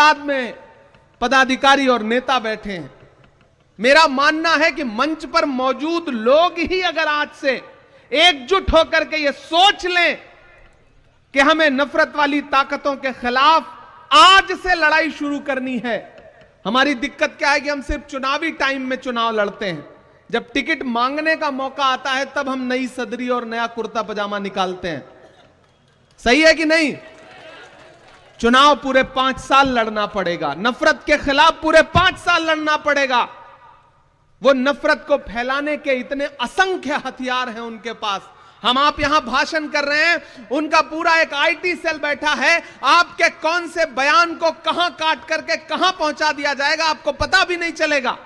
तादाद में पदाधिकारी और नेता बैठे हैं। मेरा मानना है कि मंच पर मौजूद लोग ही अगर आज से एकजुट होकर के ये सोच लें कि हमें नफरत वाली ताकतों के खिलाफ आज से लड़ाई शुरू करनी है। हमारी दिक्कत क्या है कि हम सिर्फ चुनावी टाइम में चुनाव लड़ते हैं, जब टिकट मांगने का मौका आता है तब हम नई सदरी और नया कुर्ता पजामा निकालते हैं। सही है कि नहीं? चुनाव पूरे 5 साल लड़ना पड़ेगा, नफरत के खिलाफ पूरे 5 साल लड़ना पड़ेगा। वो नफरत को फैलाने के इतने असंख्य हथियार हैं उनके पास। हम आप यहां भाषण कर रहे हैं, उनका पूरा एक आईटी सेल बैठा है। आपके कौन से बयान को कहां काट करके कहां पहुंचा दिया जाएगा आपको पता भी नहीं चलेगा।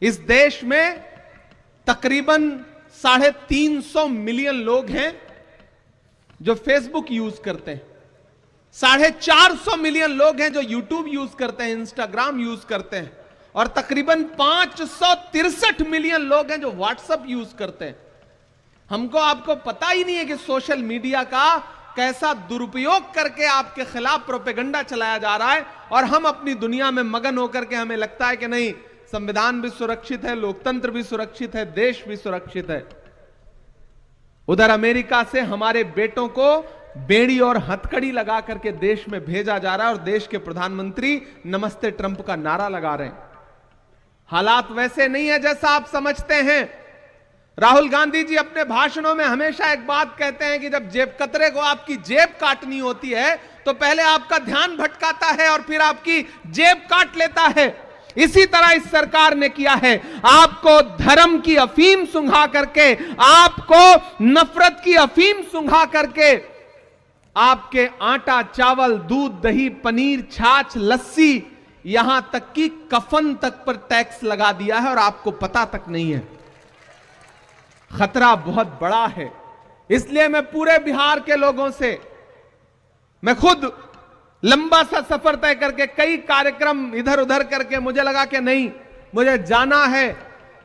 इस देश में तकरीबन 350 मिलियन लोग हैं जो फेसबुक यूज करते हैं, 450 मिलियन लोग हैं जो यूट्यूब यूज करते हैं, इंस्टाग्राम यूज करते हैं, और तकरीबन 563 मिलियन लोग हैं जो व्हाट्सएप यूज करते हैं। हमको आपको पता ही नहीं है कि सोशल मीडिया का कैसा दुरुपयोग करके आपके खिलाफ प्रोपेगेंडा चलाया जा रहा है, और हम अपनी दुनिया में मगन होकर के हमें लगता है कि नहीं, संविधान भी सुरक्षित है, लोकतंत्र भी सुरक्षित है, देश भी सुरक्षित है। उधर अमेरिका से हमारे बेटों को बेड़ी और हथकड़ी लगा करके देश में भेजा जा रहा है, और देश के प्रधानमंत्री नमस्ते ट्रंप का नारा लगा रहे हैं। हालात वैसे नहीं है जैसा आप समझते हैं। राहुल गांधी जी अपने भाषणों में हमेशा एक बात कहते हैं कि जब जेब कतरे को आपकी जेब काटनी होती है तो पहले आपका ध्यान भटकाता है और फिर आपकी जेब काट लेता है। इसी तरह इस सरकार ने किया है, आपको धर्म की अफीम सुंघा करके, आपको नफरत की अफीम सुंघा करके, आपके आटा, चावल, दूध, दही, पनीर, छाछ, लस्सी, यहां तक कि कफन तक पर टैक्स लगा दिया है और आपको पता तक नहीं है। खतरा बहुत बड़ा है। इसलिए मैं पूरे बिहार के लोगों से, मैं खुद लंबा सा सफर तय करके कई कार्यक्रम इधर उधर करके मुझे लगा कि नहीं, मुझे जाना है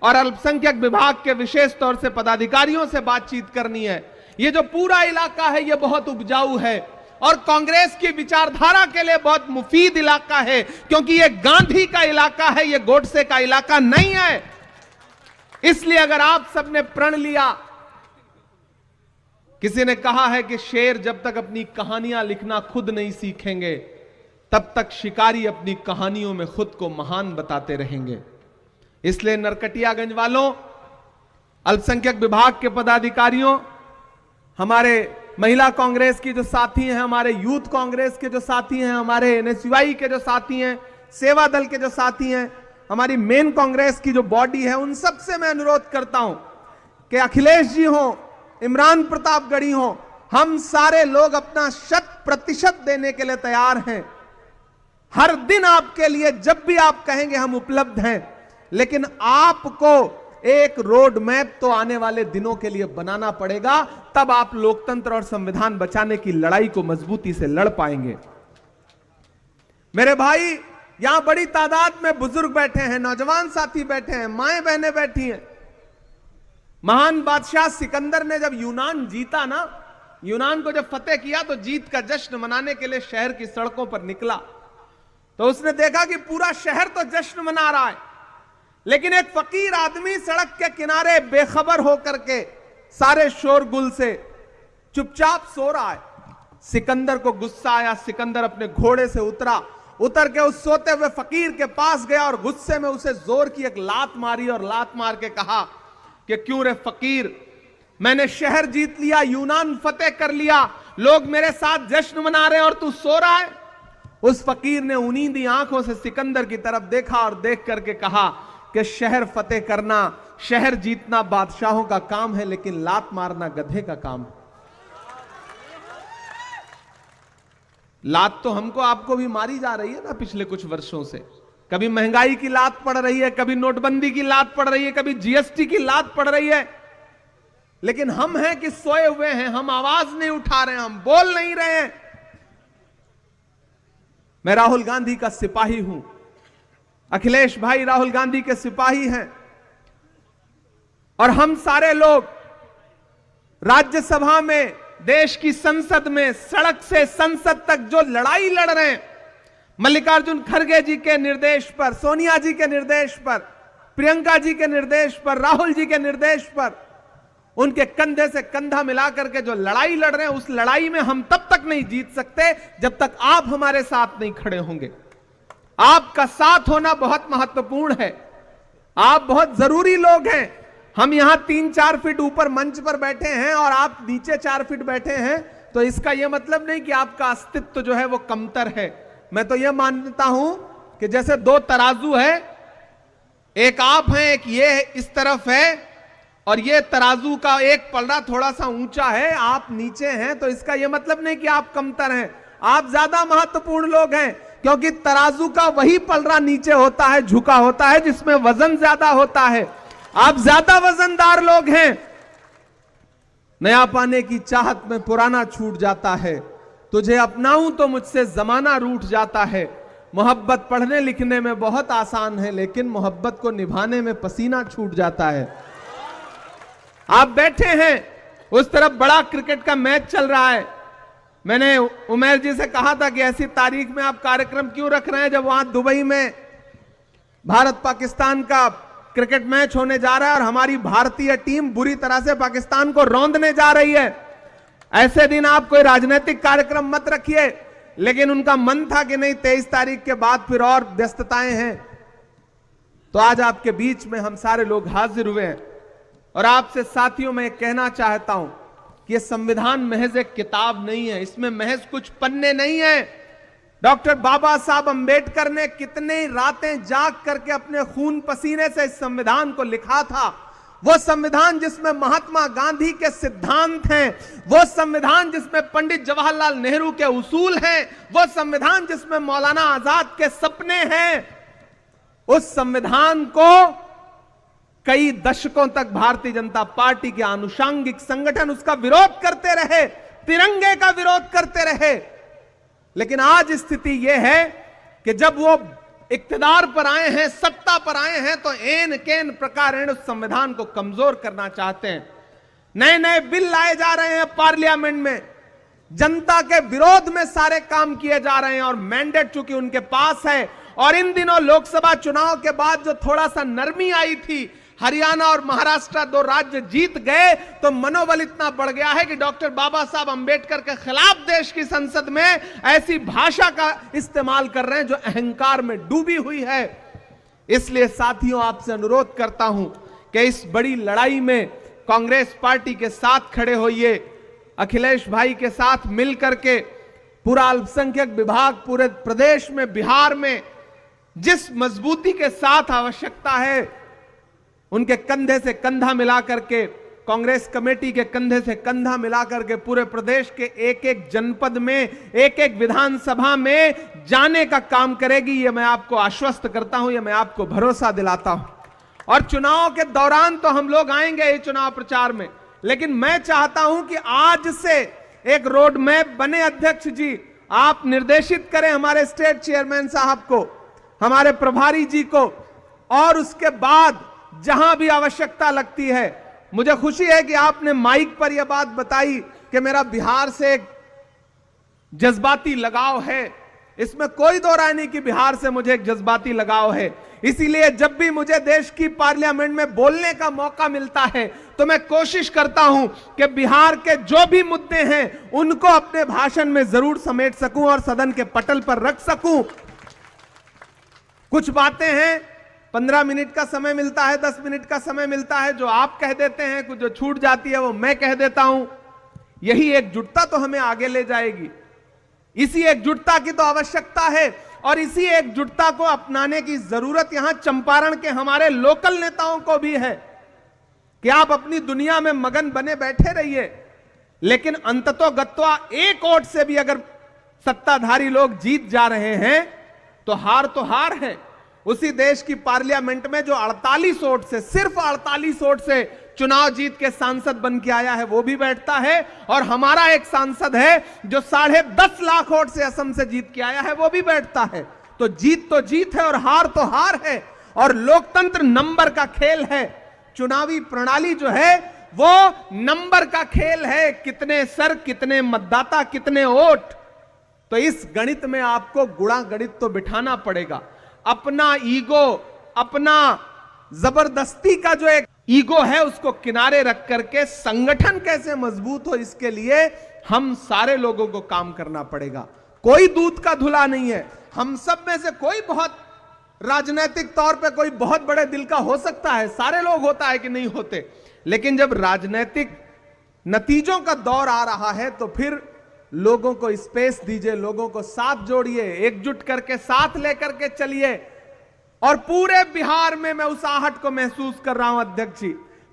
और अल्पसंख्यक विभाग के विशेष तौर से पदाधिकारियों से बातचीत करनी है। ये जो पूरा इलाका है ये बहुत उपजाऊ है और कांग्रेस की विचारधारा के लिए बहुत मुफीद इलाका है, क्योंकि ये गांधी का इलाका है, ये गोडसे का इलाका नहीं है। इसलिए अगर आप सबने प्रण लिया, किसी ने कहा है कि शेर जब तक अपनी कहानियां लिखना खुद नहीं सीखेंगे तब तक शिकारी अपनी कहानियों में खुद को महान बताते रहेंगे। इसलिए नरकटियागंज वालों, अल्पसंख्यक विभाग के पदाधिकारियों, हमारे महिला कांग्रेस की जो साथी हैं, हमारे यूथ कांग्रेस के जो साथी हैं, हमारे एनएसयूआई के जो साथी हैं, सेवा दल के जो साथी हैं, हमारी मेन कांग्रेस की जो बॉडी है, उन सब से मैं अनुरोध करता हूं कि अखिलेश जी हो, इमरान प्रतापगढ़ी हो, हम सारे लोग अपना 100% देने के लिए तैयार हैं। हर दिन आपके लिए जब भी आप कहेंगे हम उपलब्ध हैं, लेकिन आपको एक रोड मैप तो आने वाले दिनों के लिए बनाना पड़ेगा, तब आप लोकतंत्र और संविधान बचाने की लड़ाई को मजबूती से लड़ पाएंगे। मेरे भाई, यहां बड़ी तादाद में बुजुर्ग बैठे हैं, नौजवान साथी बैठे हैं, माएं बहनें बैठी हैं। महान बादशाह सिकंदर ने जब यूनान जीता ना, यूनान को जब फतेह किया तो जीत का जश्न मनाने के लिए शहर की सड़कों पर निकला, तो उसने देखा कि पूरा शहर तो जश्न मना रहा है, लेकिन एक फकीर आदमी सड़क के किनारे बेखबर होकर के सारे शोरगुल से चुपचाप सो रहा है। सिकंदर को गुस्सा आया, सिकंदर अपने घोड़े से उतर के उस सोते हुए फकीर के पास गया और गुस्से में उसे जोर की एक लात मारी और लात मार के कहा कि क्यों रे फकीर, मैंने शहर जीत लिया, यूनान फतेह कर लिया, लोग मेरे साथ जश्न मना रहे हैं और तू सो रहा है। उस फकीर ने उन्नीदी आंखों से सिकंदर की तरफ देखा और देख करके कहा कि शहर फतेह करना, शहर जीतना बादशाहों का काम है, लेकिन लात मारना गधे का काम है। लात तो हमको आपको भी मारी जा रही है ना पिछले कुछ वर्षों से। कभी महंगाई की लात पड़ रही है, कभी नोटबंदी की लात पड़ रही है, कभी जीएसटी की लात पड़ रही है, लेकिन हम हैं कि सोए हुए हैं, हम आवाज नहीं उठा रहे हैं, हम बोल नहीं रहे हैं। मैं राहुल गांधी का सिपाही हूं, अखिलेश भाई राहुल गांधी के सिपाही हैं, और हम सारे लोग राज्यसभा में, देश की संसद में, सड़क से संसद तक जो लड़ाई लड़ रहे हैं, मल्लिकार्जुन खड़गे जी के निर्देश पर, सोनिया जी के निर्देश पर, प्रियंका जी के निर्देश पर, राहुल जी के निर्देश पर उनके कंधे से कंधा मिला करके जो लड़ाई लड़ रहे हैं, उस लड़ाई में हम तब तक नहीं जीत सकते जब तक आप हमारे साथ नहीं खड़े होंगे। आपका साथ होना बहुत महत्वपूर्ण है। आप बहुत जरूरी लोग हैं। हम यहां 3-4 फीट ऊपर मंच पर बैठे हैं और आप नीचे 4 फीट बैठे हैं, तो इसका यह मतलब नहीं कि आपका अस्तित्व जो है वो कमतर है। मैं तो यह मानता हूं कि जैसे 2 तराजू है, एक आप हैं, एक ये इस तरफ है, और ये तराजू का एक पलड़ा थोड़ा सा ऊंचा है, आप नीचे हैं, तो इसका यह मतलब नहीं कि आप कमतर हैं। आप ज्यादा महत्वपूर्ण लोग हैं, क्योंकि तराजू का वही पलड़ा नीचे होता है, झुका होता है, जिसमें वजन ज्यादा होता है। आप ज्यादा वजनदार लोग हैं। नया पाने की चाहत में पुराना छूट जाता है, तुझे अपनाऊं तो मुझसे जमाना रूठ जाता है। मोहब्बत पढ़ने लिखने में बहुत आसान है, लेकिन मोहब्बत को निभाने में पसीना छूट जाता है। आप बैठे हैं, उस तरफ बड़ा क्रिकेट का मैच चल रहा है। मैंने उमेर जी से कहा था कि ऐसी तारीख में आप कार्यक्रम क्यों रख रहे हैं जब वहां दुबई में भारत पाकिस्तान का क्रिकेट मैच होने जा रहा है और हमारी भारतीय टीम बुरी तरह से पाकिस्तान को रौंदने जा रही है। ऐसे दिन आप कोई राजनीतिक कार्यक्रम मत रखिए। लेकिन उनका मन था कि नहीं, 23 तारीख के बाद फिर और व्यस्तताएं हैं, तो आज आपके बीच में हम सारे लोग हाजिर हुए हैं। और आपसे साथियों मैं कहना चाहता हूं कि यह संविधान महज एक किताब नहीं है, इसमें महज कुछ पन्ने नहीं है। डॉक्टर बाबा साहब अंबेडकर ने कितने रातें जाग करके अपने खून पसीने से इस संविधान को लिखा था। वो संविधान जिसमें महात्मा गांधी के सिद्धांत हैं, वो संविधान जिसमें पंडित जवाहरलाल नेहरू के उसूल हैं, वो संविधान जिसमें मौलाना आजाद के सपने हैं, उस संविधान को कई दशकों तक भारतीय जनता पार्टी के आनुषंगिक संगठन उसका विरोध करते रहे, तिरंगे का विरोध करते रहे। लेकिन आज स्थिति यह है कि जब वो इक्तदार पर आए हैं, सत्ता पर आए हैं, तो एन केन प्रकार उस संविधान को कमजोर करना चाहते हैं। नए नए बिल लाए जा रहे हैं पार्लियामेंट में, जनता के विरोध में सारे काम किए जा रहे हैं, और मैंडेट चूंकि उनके पास है। और इन दिनों लोकसभा चुनाव के बाद जो थोड़ा सा नरमी आई थी, हरियाणा और महाराष्ट्र 2 राज्य जीत गए, तो मनोबल इतना बढ़ गया है कि डॉक्टर बाबा साहब अंबेडकर के खिलाफ देश की संसद में ऐसी भाषा का इस्तेमाल कर रहे हैं जो अहंकार में डूबी हुई है। इसलिए साथियों, आपसे अनुरोध करता हूं कि इस बड़ी लड़ाई में कांग्रेस पार्टी के साथ खड़े होइए, अखिलेश भाई के साथ मिलकर के पूरा अल्पसंख्यक विभाग पूरे प्रदेश में, बिहार में जिस मजबूती के साथ आवश्यकता है, उनके कंधे से कंधा मिला करके, कांग्रेस कमेटी के कंधे से कंधा मिला करके पूरे प्रदेश के एक एक जनपद में, एक एक विधानसभा में जाने का काम करेगी। ये मैं आपको आश्वस्त करता हूं, ये मैं आपको भरोसा दिलाता हूं। और चुनाव के दौरान तो हम लोग आएंगे ये चुनाव प्रचार में, लेकिन मैं चाहता हूं कि आज से एक रोड मैप बने। अध्यक्ष जी, आप निर्देशित करें हमारे स्टेट चेयरमैन साहब को, हमारे प्रभारी जी को, और उसके बाद जहां भी आवश्यकता लगती है। मुझे खुशी है कि आपने माइक पर यह बात बताई कि मेरा बिहार से एक जज्बाती लगाव है। इसमें कोई दो राय नहीं कि बिहार से मुझे एक जज्बाती लगाव है। इसीलिए जब भी मुझे देश की पार्लियामेंट में बोलने का मौका मिलता है, तो मैं कोशिश करता हूं कि बिहार के जो भी मुद्दे हैं उनको अपने भाषण में जरूर समेट सकूं और सदन के पटल पर रख सकूं। कुछ बातें हैं, 15 मिनट का समय मिलता है, 10 मिनट का समय मिलता है, जो आप कह देते हैं, कुछ जो छूट जाती है वो मैं कह देता हूं। यही एकजुटता तो हमें आगे ले जाएगी। इसी एकजुटता की तो आवश्यकता है, और इसी एकजुटता को अपनाने की जरूरत यहां चंपारण के हमारे लोकल नेताओं को भी है कि आप अपनी दुनिया में मगन बने बैठे रहिए, लेकिन अंततोगत्वा एक वोट से भी अगर सत्ताधारी लोग जीत जा रहे हैं तो हार है। उसी देश की पार्लियामेंट में जो 48 वोट से, सिर्फ 48 वोट से चुनाव जीत के सांसद बन के आया है, वो भी बैठता है, और हमारा एक सांसद है जो 10.5 लाख वोट से असम से जीत के आया है, वो भी बैठता है। तो जीत है और हार है। और लोकतंत्र नंबर का खेल है। चुनावी प्रणाली जो है वो नंबर का खेल है, कितने सर, कितने मतदाता, कितने वोट। तो इस गणित में आपको गुणा गणित तो बिठाना पड़ेगा। अपना ईगो, अपना जबरदस्ती का जो एक ईगो है उसको किनारे रख करके संगठन कैसे मजबूत हो, इसके लिए हम सारे लोगों को काम करना पड़ेगा। कोई दूध का धुला नहीं है। हम सब में से कोई बहुत राजनीतिक तौर पे कोई बहुत बड़े दिल का हो सकता है, सारे लोग होता है कि नहीं होते, लेकिन जब राजनीतिक नतीजों का दौर आ रहा है तो फिर लोगों को स्पेस दीजिए, लोगों को साथ जोड़िए, एकजुट करके साथ लेकर के चलिए। और पूरे बिहार में मैं उस आहट को महसूस कर रहा हूं अध्यक्ष जी।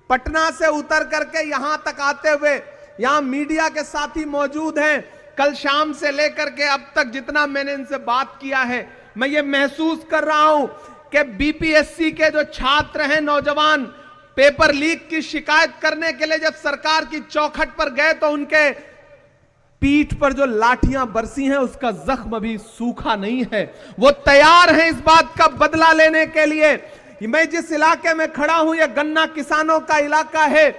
पटना से उतर करके यहां तक आते हुए, यहां मीडिया के साथी मौजूद हैं, कल शाम से लेकर के अब तक जितना मैंने इनसे बात किया है, मैं ये महसूस कर रहा हूं कि बीपीएससी के जो छात्र हैं, नौजवान, पेपर लीक की शिकायत करने के लिए जब सरकार की चौखट पर गए तो उनके पीठ पर जो लाठियां बरसी हैं उसका जख्म अभी सूखा नहीं है। वो तैयार हैं इस बात का बदला लेने के लिए। मैं जिस इलाके में खड़ा हूं, यह गन्ना किसानों का इलाका है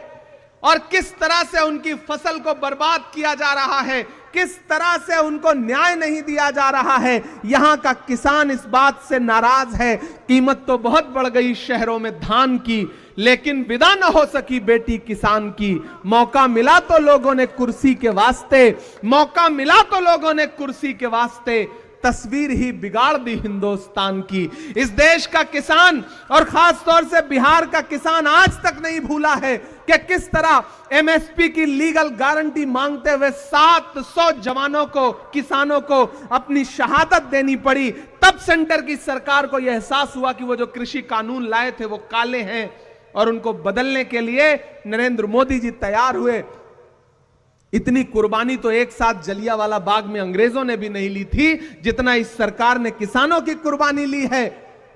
और किस तरह से उनकी फसल को बर्बाद किया जा रहा है, किस तरह से उनको न्याय नहीं दिया जा रहा है। यहां का किसान इस बात से नाराज है। कीमत तो बहुत बढ़ गई शहरों में धान की, लेकिन विदा न हो सकी बेटी किसान की। मौका मिला तो लोगों ने कुर्सी के वास्ते, मौका मिला तो लोगों ने कुर्सी के वास्ते तस्वीर ही बिगाड़ दी हिंदुस्तान की। इस देश का किसान और खास तौर से बिहार का किसान आज तक नहीं भूला है कि किस तरह एमएसपी की लीगल गारंटी मांगते हुए 700 जवानों को, किसानों को अपनी शहादत देनी पड़ी। तब सेंटर की सरकार को यह एहसास हुआ कि वो जो कृषि कानून लाए थे वो काले हैं और उनको बदलने के लिए नरेंद्र मोदी जी तैयार हुए। इतनी कुर्बानी तो एक साथ जलियांवाला बाग में अंग्रेजों ने भी नहीं ली थी जितना इस सरकार ने किसानों की कुर्बानी ली है।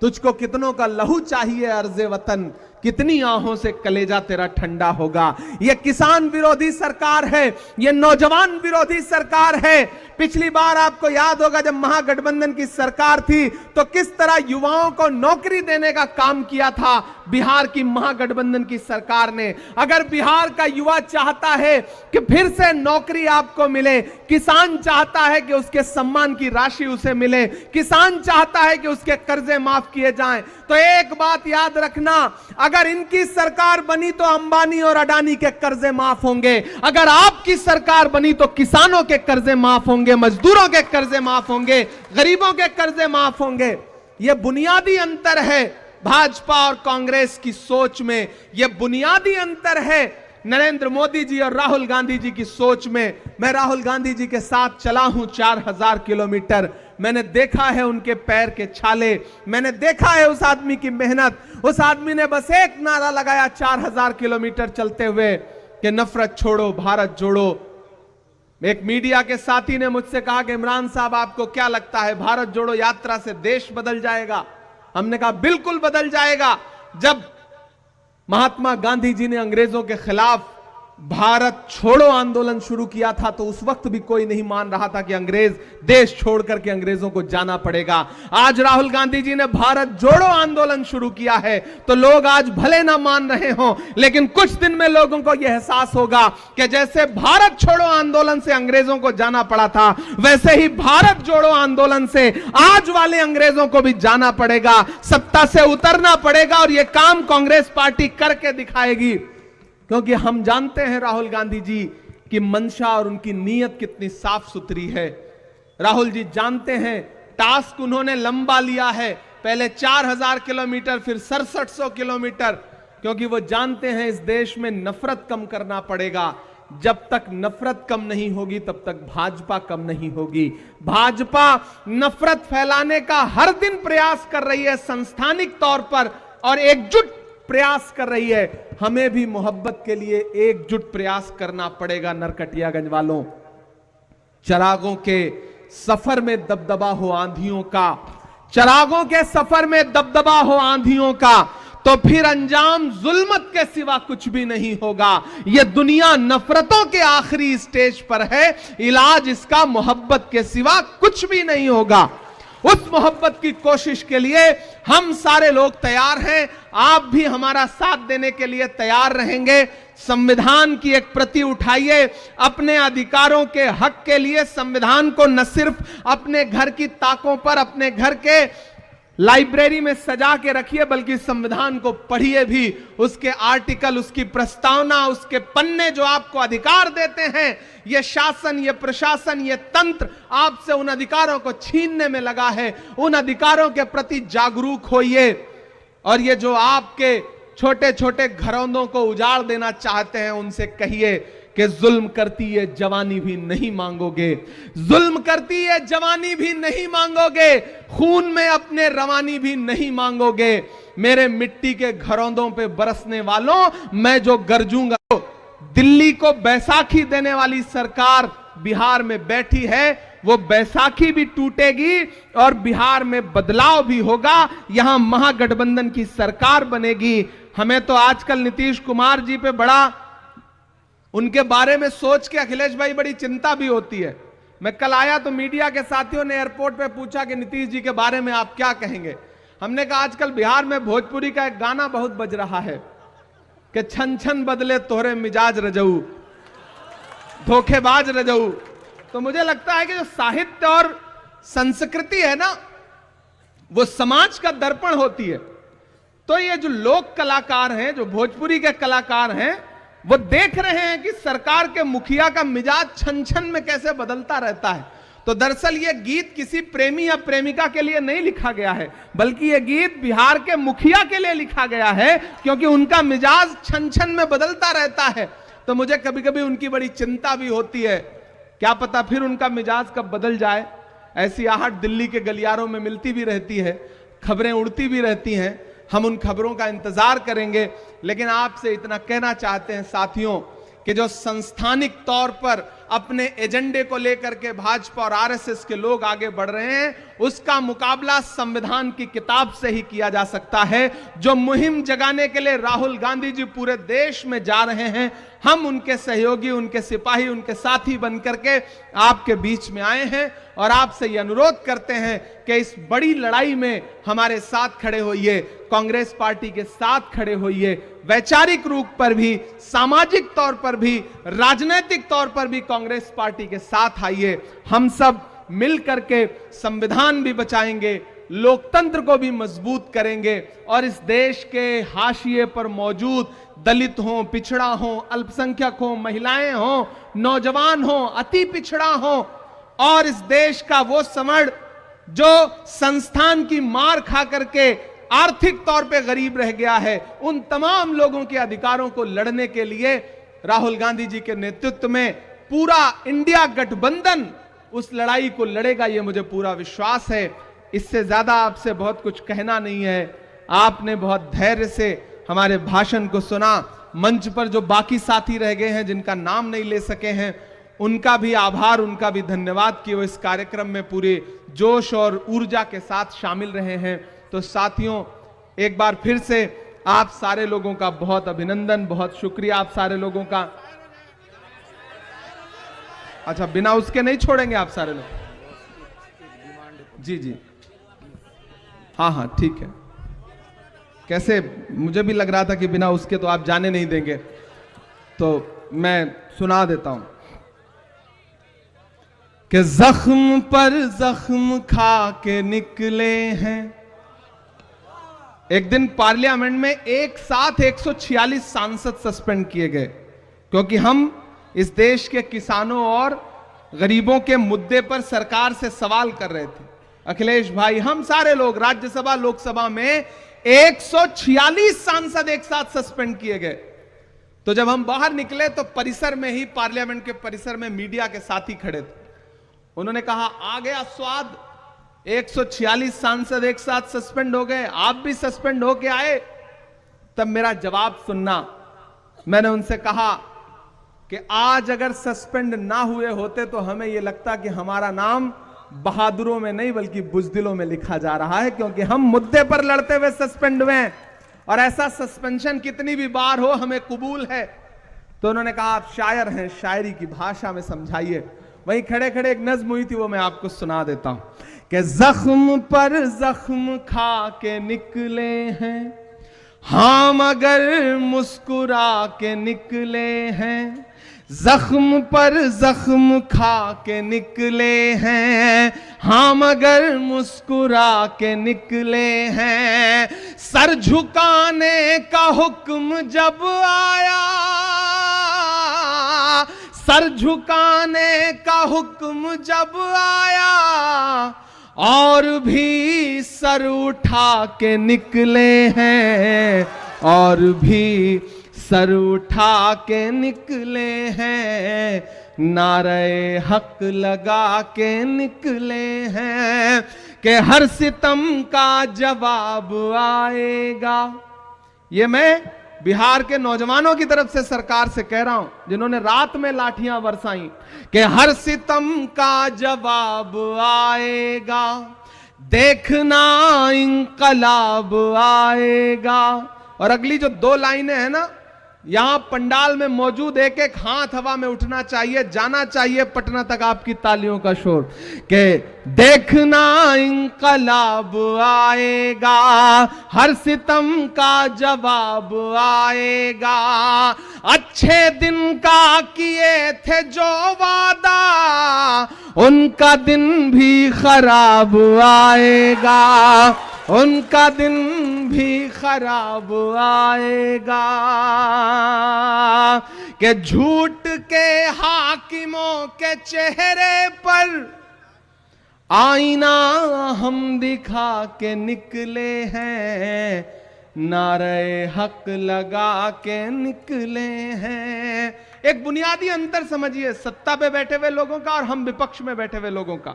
तुझको कितनों का लहू चाहिए अर्ज़े वतन, कितनी आहों से कलेजा तेरा ठंडा होगा। यह किसान विरोधी सरकार है, यह नौजवान विरोधी सरकार है। पिछली बार आपको याद होगा जब महागठबंधन की सरकार थी तो किस तरह युवाओं को नौकरी देने का काम किया था बिहार की महागठबंधन की सरकार ने। अगर बिहार का युवा चाहता है कि फिर से नौकरी आपको मिले, किसान चाहता है कि उसके सम्मान की राशि उसे मिले, किसान चाहता है कि उसके कर्जे माफ किए जाएं, तो एक बात याद रखना, अगर इनकी सरकार बनी तो अंबानी और अडानी के कर्जे माफ होंगे। अगर आपकी सरकार बनी तो किसानों के कर्जे माफ होंगे, मजदूरों के कर्जे माफ होंगे, गरीबों के कर्जे माफ होंगे। यह बुनियादी अंतर है भाजपा और कांग्रेस की सोच में, यह बुनियादी अंतर है नरेंद्र मोदी जी और राहुल गांधी जी की सोच में। मैं राहुल गांधी जी के साथ चला हूं 4000 किलोमीटर। मैंने देखा है उनके पैर के छाले, मैंने देखा है उस आदमी की मेहनत। उस आदमी ने बस एक नारा लगाया 4000 किलोमीटर चलते हुए कि नफरत छोड़ो, भारत जोड़ो। एक मीडिया के साथी ने मुझसे कहा कि इमरान साहब आपको क्या लगता है भारत जोड़ो यात्रा से देश बदल जाएगा? हमने कहा बिल्कुल बदल जाएगा। जब महात्मा गांधी जी ने अंग्रेजों के खिलाफ भारत छोड़ो आंदोलन शुरू किया था तो उस वक्त भी कोई नहीं मान रहा था कि अंग्रेज देश छोड़ करके अंग्रेजों को जाना पड़ेगा। आज राहुल गांधी जी ने भारत जोड़ो आंदोलन शुरू किया है तो लोग आज भले ना मान रहे हों, लेकिन कुछ दिन में लोगों को यह एहसास होगा कि जैसे भारत छोड़ो आंदोलन से अंग्रेजों को जाना पड़ा था, वैसे ही भारत जोड़ो आंदोलन से आज वाले अंग्रेजों को भी जाना पड़ेगा, सत्ता से उतरना पड़ेगा। और यह काम कांग्रेस पार्टी करके दिखाएगी, क्योंकि हम जानते हैं राहुल गांधी जी की मंशा और उनकी नीयत कितनी साफ सुथरी है। राहुल जी जानते हैं टास्क उन्होंने लंबा लिया है, पहले 4000 किलोमीटर, फिर 6700 किलोमीटर, क्योंकि वो जानते हैं इस देश में नफरत कम करना पड़ेगा। जब तक नफरत कम नहीं होगी तब तक भाजपा कम नहीं होगी। भाजपा नफरत फैलाने का हर दिन प्रयास कर रही है संस्थानिक तौर पर और एकजुट प्रयास कर रही है। हमें भी मोहब्बत के लिए एकजुट प्रयास करना पड़ेगा। नरकटियागंज वालों, चिरागों के सफर में दबदबा हो आंधियों का, चिरागों के सफर में दबदबा हो आंधियों का, तो फिर अंजाम जुल्मत के सिवा कुछ भी नहीं होगा। यह दुनिया नफरतों के आखिरी स्टेज पर है, इलाज इसका मोहब्बत के सिवा कुछ भी नहीं होगा। उस मोहब्बत की कोशिश के लिए हम सारे लोग तैयार हैं। आप भी हमारा साथ देने के लिए तैयार रहेंगे। संविधान की एक प्रति उठाइए, अपने अधिकारों के हक के लिए संविधान को न सिर्फ अपने घर की ताकों पर, अपने घर के लाइब्रेरी में सजा के रखिए, बल्कि संविधान को पढ़िए भी, उसके आर्टिकल, उसकी प्रस्तावना, उसके पन्ने जो आपको अधिकार देते हैं। यह शासन, यह प्रशासन, यह तंत्र आपसे उन अधिकारों को छीनने में लगा है। उन अधिकारों के प्रति जागरूक होइए, और ये जो आपके छोटे छोटे घरौंदों को उजाड़ देना चाहते हैं, उनसे कहिए कि जुल्म करती है जवानी भी नहीं मांगोगे, जुल्म करती है जवानी भी नहीं मांगोगे, खून में अपने रवानी भी नहीं मांगोगे। मेरे मिट्टी के घरौंदों पे बरसने वालों, मैं जो गरजूंगा। दिल्ली को बैसाखी देने वाली सरकार बिहार में बैठी है, वो बैसाखी भी टूटेगी और बिहार में बदलाव भी होगा। यहां महागठबंधन की सरकार बनेगी। हमें तो आजकल नीतीश कुमार जी पे बड़ा, उनके बारे में सोच के अखिलेश भाई बड़ी चिंता भी होती है। मैं कल आया तो मीडिया के साथियों ने एयरपोर्ट पे पूछा कि नीतीश जी के बारे में आप क्या कहेंगे। हमने कहा आजकल बिहार में भोजपुरी का एक गाना बहुत बज रहा है कि छन छन बदले तोहरे मिजाज रजऊ, धोखेबाज रजऊ। तो मुझे लगता है कि जो साहित्य और संस्कृति है ना, वो समाज का दर्पण होती है। तो ये जो लोक कलाकार हैं, जो भोजपुरी के कलाकार हैं, वो देख रहे हैं कि सरकार के मुखिया का मिजाज छन छन में कैसे बदलता रहता है। तो दरअसल ये गीत किसी प्रेमी या प्रेमिका के लिए नहीं लिखा गया है, बल्कि ये गीत बिहार के मुखिया के लिए लिखा गया है, क्योंकि उनका मिजाज छन छन में बदलता रहता है। तो मुझे कभी कभी उनकी बड़ी चिंता भी होती है, क्या पता फिर उनका मिजाज कब बदल जाए। ऐसी आहट दिल्ली के गलियारों में मिलती भी रहती है, खबरें उड़ती भी रहती हैं। हम उन खबरों का इंतजार करेंगे, लेकिन आपसे इतना कहना चाहते हैं साथियों कि जो संस्थानिक तौर पर अपने एजेंडे को लेकर के भाजपा और आरएसएस के लोग आगे बढ़ रहे हैं, उसका मुकाबला संविधान की किताब से ही किया जा सकता है। जो मुहिम जगाने के लिए राहुल गांधी जी पूरे देश में जा रहे हैं, हम उनके सहयोगी, उनके सिपाही, उनके साथी बनकर के आपके बीच में आए हैं और आपसे यह अनुरोध करते हैं कि इस बड़ी लड़ाई में हमारे साथ खड़े होइए, कांग्रेस पार्टी के साथ खड़े होइए। वैचारिक रूप पर भी, सामाजिक तौर पर भी, राजनीतिक तौर पर भी कांग्रेस पार्टी के साथ आइए। हम सब मिल करके संविधान भी बचाएंगे, लोकतंत्र को भी मजबूत करेंगे और इस देश के हाशिए पर मौजूद दलित हो, पिछड़ा हो, अल्पसंख्यक हो, महिलाएं हो, नौजवान हो, अति पिछड़ा हो और इस देश का वो समड़ जो संस्थान की मार खा करके आर्थिक तौर पे गरीब रह गया है, उन तमाम लोगों के अधिकारों को लड़ने के लिए राहुल गांधी जी के नेतृत्व में पूरा इंडिया गठबंधन उस लड़ाई को लड़ेगा, ये मुझे पूरा विश्वास है। इससे ज्यादा आपसे बहुत कुछ कहना नहीं है। आपने बहुत धैर्य से हमारे भाषण को सुना। मंच पर जो बाकी साथी रह गए हैं, जिनका नाम नहीं ले सके हैं, उनका भी आभार, उनका भी धन्यवाद कि वो इस कार्यक्रम में पूरे जोश और ऊर्जा के साथ शामिल रहे हैं। तो साथियों, एक बार फिर से आप सारे लोगों का बहुत अभिनंदन, बहुत शुक्रिया आप सारे लोगों का। अच्छा, बिना उसके नहीं छोड़ेंगे आप सारे लोग? जी जी, हाँ हाँ ठीक है। कैसे, मुझे भी लग रहा था कि बिना उसके तो आप जाने नहीं देंगे, तो मैं सुना देता हूं कि जख्म पर जख्म खा के निकले हैं। एक दिन पार्लियामेंट में एक साथ 146 सांसद सस्पेंड किए गए, क्योंकि हम इस देश के किसानों और गरीबों के मुद्दे पर सरकार से सवाल कर रहे थे। अखिलेश भाई, हम सारे लोग, राज्यसभा लोकसभा में 146 सांसद एक साथ सस्पेंड किए गए। तो जब हम बाहर निकले तो परिसर में ही, पार्लियामेंट के परिसर में मीडिया के साथी खड़े थे। उन्होंने कहा, आ गया स्वाद, 146 सांसद एक साथ सस्पेंड हो गए, आप भी सस्पेंड होके आए। तब मेरा जवाब सुनना। मैंने उनसे कहा कि आज अगर सस्पेंड ना हुए होते तो हमें यह लगता कि हमारा नाम बहादुरों में नहीं बल्कि बुजदिलों में लिखा जा रहा है, क्योंकि हम मुद्दे पर लड़ते हुए सस्पेंड हुए हैं और ऐसा सस्पेंशन कितनी भी बार हो हमें कबूल है। तो उन्होंने कहा, आप शायर हैं, शायरी की भाषा में समझाइए। वहीं खड़े खड़े एक नज्म हुई थी, वो मैं आपको सुना देता हूं कि जख्म पर जख्म खा के निकले हैं हाँ मगर मुस्कुरा के निकले हैं, जख्म पर जख्म खा के निकले हैं। हाँ मगर मुस्कुरा के निकले हैं। सर झुकाने का हुक्म जब आया, सर झुकाने का हुक्म जब आया, और भी सर उठा के निकले हैं, और भी सर उठा के निकले हैं। नारे हक लगा के निकले हैं कि हर सितम का जवाब आएगा। ये मैं बिहार के नौजवानों की तरफ से सरकार से कह रहा हूं, जिन्होंने रात में लाठियां बरसाई, कि हर सितम का जवाब आएगा, देखना इंकलाब आएगा। और अगली जो 2 लाइनें हैं ना, यहां पंडाल में मौजूद एक एक हाथ हवा में उठना चाहिए, जाना चाहिए पटना तक आपकी तालियों का शोर, कि देखना इंकलाब आएगा, हर सितम का जवाब आएगा। अच्छे दिन का किए थे जो वादा, उनका दिन भी खराब आएगा, उनका दिन भी खराब आएगा। कि झूठ के हाकिमों के चेहरे पर आईना हम दिखा के निकले हैं, नारे हक लगा के निकले हैं। एक बुनियादी अंतर समझिए सत्ता पे बैठे हुए लोगों का और हम विपक्ष में बैठे हुए लोगों का।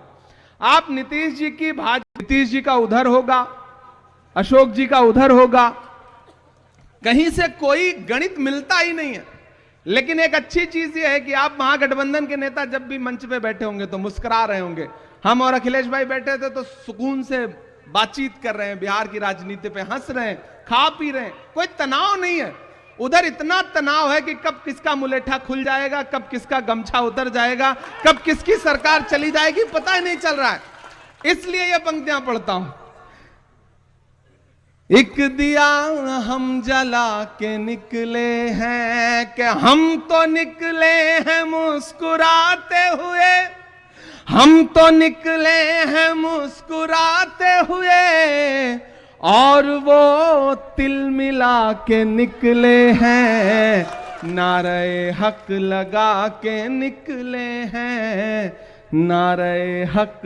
आप नीतीश जी की भाजपा, नीतीश जी का उधर होगा, अशोक जी का उधर होगा, कहीं से कोई गणित मिलता ही नहीं है। लेकिन एक अच्छी चीज यह है कि आप महागठबंधन के नेता जब भी मंच पे बैठे होंगे तो मुस्कुरा रहे होंगे। हम और अखिलेश भाई बैठे थे तो सुकून से बातचीत कर रहे हैं, बिहार की राजनीति पे हंस रहे हैं, खा पी रहे हैं, कोई तनाव नहीं है। उधर इतना तनाव है कि कब किसका मुलेठा खुल जाएगा, कब किसका गमछा उतर जाएगा, कब किसकी सरकार चली जाएगी, पता ही नहीं चल रहा है। इसलिए ये पंक्तियां पढ़ता हूं। एक दिया हम जला के निकले हैं, कि हम तो निकले हैं मुस्कुराते हुए, हम तो निकले हैं मुस्कुराते हुए, और वो तिल मिला के निकले हैं, नारे हक लगा के निकले हैं, नारे हक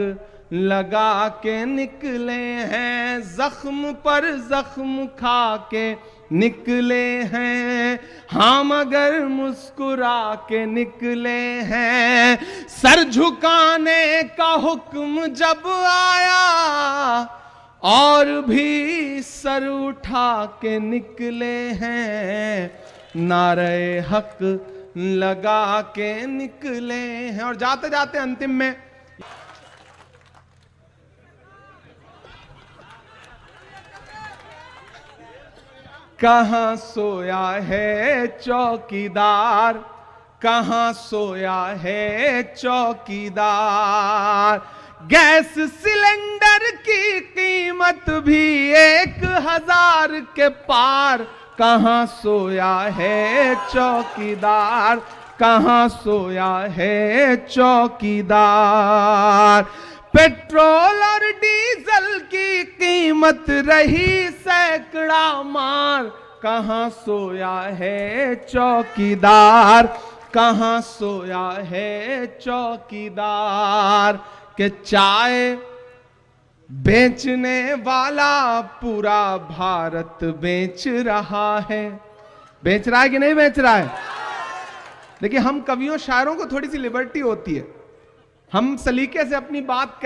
लगा के निकले हैं। जख्म पर जख्म खा के निकले हैं, हाँ मगर मुस्कुरा के निकले हैं। सर झुकाने का हुक्म जब आया, और भी सर उठा के निकले हैं, नारे हक लगा के निकले हैं। और जाते जाते अंतिम में कहां सोया है चौकीदार, कहां सोया है चौकीदार। गैस सिलेंडर की कीमत भी 1000 के पार, कहां सोया है चौकीदार, कहां सोया है चौकीदार। पेट्रोल और डीजल की कीमत रही सैकड़ा मार, कहां सोया है चौकीदार, कहां सोया है चौकीदार। के चाय बेचने वाला पूरा भारत बेच रहा है, बेच रहा है कि नहीं बेच रहा है? देखिए हम कवियों शायरों को थोड़ी सी लिबर्टी होती है, हम सलीके से अपनी बात